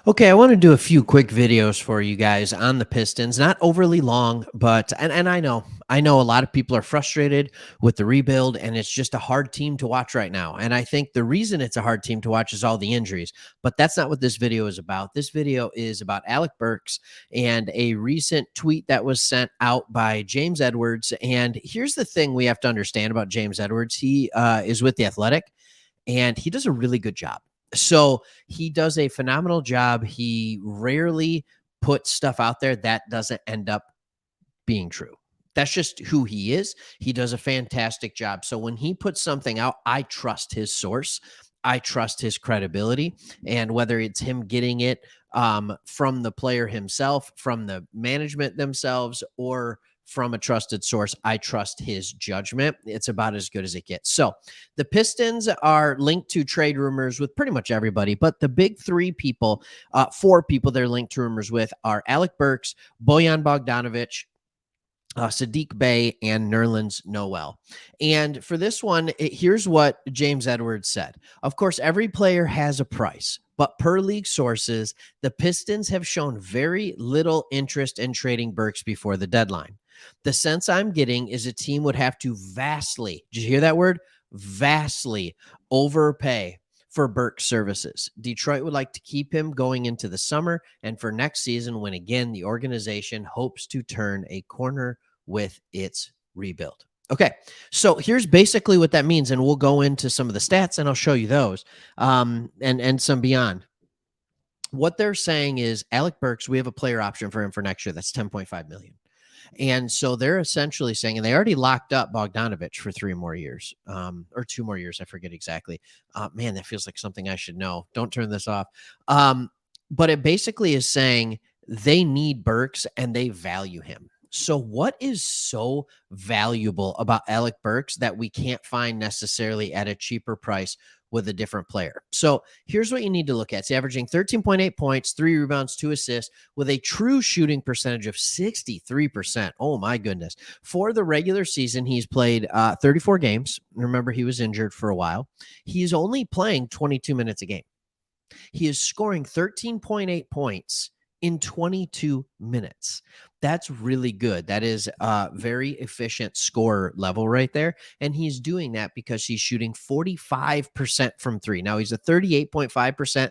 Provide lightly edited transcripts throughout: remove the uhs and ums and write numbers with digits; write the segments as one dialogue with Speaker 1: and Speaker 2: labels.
Speaker 1: Okay, I want to do a few quick videos for you guys on the Pistons. Not overly long, but and I know a lot of people are frustrated with the rebuild, and it's just a hard team to watch right now. And I think the reason it's a hard team to watch is all the injuries. But that's not what this video is about. This video is about Alec Burks and a recent tweet that was sent out by James Edwards. And here's the thing we have to understand about James Edwards. He is with the Athletic, and he does a really good job. So he does a phenomenal job. He rarely puts stuff out there that doesn't end up being true. That's just who he is. He does a fantastic job. So when he puts something out, I trust his source. I trust his credibility. And whether it's him getting it from the player himself, from the management themselves, or from a trusted source, I trust his judgment. It's about as good as it gets. So the Pistons are linked to trade rumors with pretty much everybody, but the big four people they're linked to rumors with are Alec Burks, Bojan Bogdanovic, Sadiq Bey, and Nerlens Noel. And for this one, here's what James Edwards said. Of course, every player has a price, but per league sources, the Pistons have shown very little interest in trading Burks before the deadline. The sense I'm getting is a team would have to vastly, did you hear that word? Vastly overpay for Burke's services. Detroit would like to keep him going into the summer and for next season when again the organization hopes to turn a corner with its rebuild. Okay, so here's basically what that means, and we'll go into some of the stats and I'll show you those and some beyond. What they're saying is Alec Burks, we have a player option for him for next year. That's 10.5 million. And so they're essentially saying, and they already locked up Bogdanovic for 3 more years, or 2 more years. I forget exactly. Man, that feels like something I should know. Don't turn this off. But it basically is saying they need Burks and they value him. So what is so valuable about Alec Burks that we can't find necessarily at a cheaper price with a different player? So here's what you need to look at. It's averaging 13.8 points, 3 rebounds, 2 assists with a true shooting percentage of 63%. Oh my goodness. For the regular season, he's played 34 games. Remember, he was injured for a while. He's only playing 22 minutes a game. He is scoring 13.8 points in 22 minutes. That's really good. That is a very efficient scorer level right there. And he's doing that because he's shooting 45% from three. Now he's a 38.5%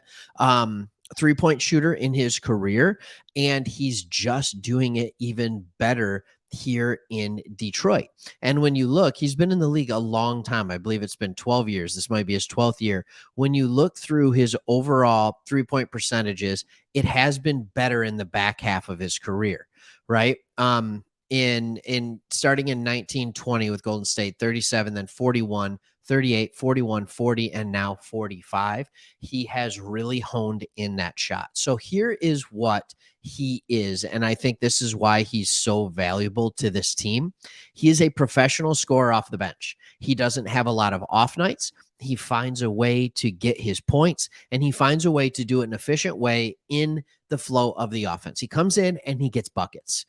Speaker 1: 3-point shooter in his career, and he's just doing it even better here in Detroit. And when you look, he's been in the league a long time. I believe it's been 12 years. This might be his 12th year. When you look through his overall 3-point percentages, it has been better in the back half of his career, right? In starting in 1920 with Golden State, 37, then 41, 38, 41, 40, and now 45. He has really honed in that shot. So here is what he is, and I think this is why he's so valuable to this team. He is a professional scorer off the bench. He doesn't have a lot of off nights. He finds a way to get his points, and he finds a way to do it in an efficient way in the flow of the offense. He comes in and he gets buckets.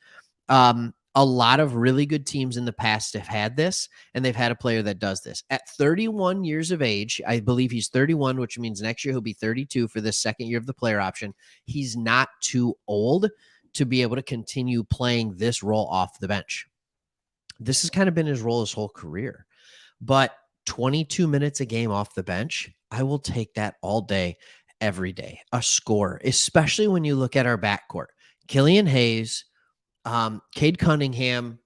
Speaker 1: A lot of really good teams in the past have had this, and they've had a player that does this. At 31 years of age, I believe he's 31, which means next year he'll be 32 for the second year of the player option. He's not too old to be able to continue playing this role off the bench. This has kind of been his role his whole career. But 22 minutes a game off the bench, I will take that all day, every day. A score, especially when you look at our backcourt. Killian Hayes, Cade Cunningham,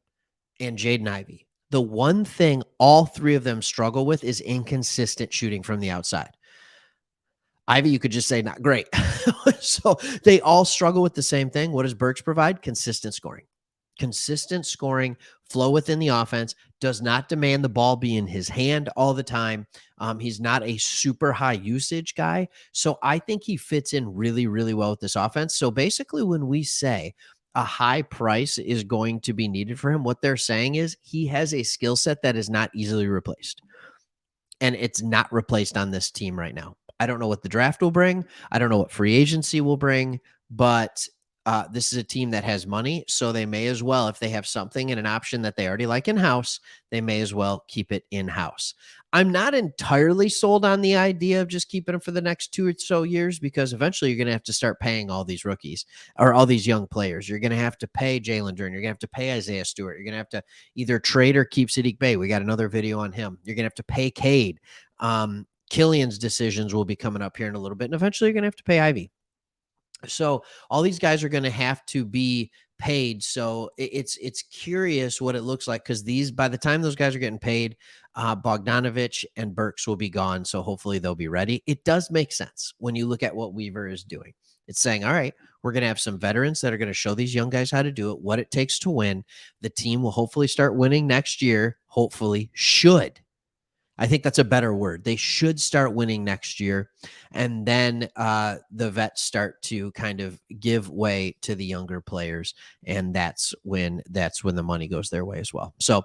Speaker 1: and Jaden Ivey. The one thing all three of them struggle with is inconsistent shooting from the outside. Ivy, you could just say not great. So they all struggle with the same thing. What does Burks provide? Consistent scoring. Consistent scoring, flow within the offense, does not demand the ball be in his hand all the time. He's not a super high usage guy. So I think he fits in really, really well with this offense. So basically, when we say a high price is going to be needed for him, what they're saying is he has a skill set that is not easily replaced. And it's not replaced on this team right now. I don't know what the draft will bring. I don't know what free agency will bring, but this is a team that has money, so they may as well, if they have something and an option that they already like in house, they may as well keep it in house. I'm not entirely sold on the idea of just keeping them for the next 2 or so years, because eventually you're going to have to start paying all these rookies or all these young players. You're going to have to pay Jalen Duren. You're going to have to pay Isaiah Stewart. You're going to have to either trade or keep Sadiq Bey. We got another video on him. You're going to have to pay Cade. Killian's decisions will be coming up here in a little bit, and eventually you're going to have to pay Ivy. So all these guys are going to have to be paid. So it's curious what it looks like, because these, by the time those guys are getting paid, Bogdanovich and Burks will be gone. So hopefully they'll be ready. It does make sense when you look at what Weaver is doing. It's saying, all right, we're going to have some veterans that are going to show these young guys how to do it, what it takes to win. The team will hopefully start winning next year. Hopefully, should. I think that's a better word. They should start winning next year. And then the vets start to kind of give way to the younger players. And that's when the money goes their way as well. So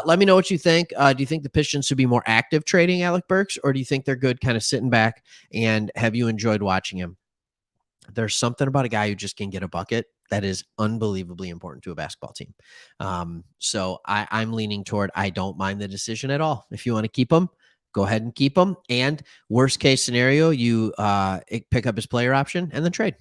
Speaker 1: let me know what you think. Do you think the Pistons should be more active trading Alec Burks, or do you think they're good kind of sitting back? And have you enjoyed watching him? There's something about a guy who just can get a bucket that is unbelievably important to a basketball team. So I'm leaning toward, I don't mind the decision at all. If you want to keep him, go ahead and keep him. And worst case scenario, you pick up his player option and then trade.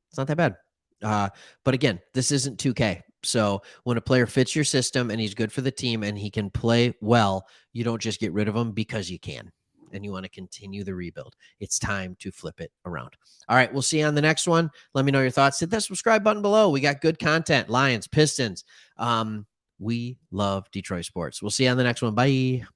Speaker 1: It's not that bad. But again, this isn't 2K. So when a player fits your system and he's good for the team and he can play well, you don't just get rid of him because you can, and you want to continue the rebuild. It's time to flip it around. All right, we'll see you on the next one. Let me know your thoughts. Hit that subscribe button below. We got good content. Lions, Pistons. We love Detroit sports. We'll see you on the next one. Bye.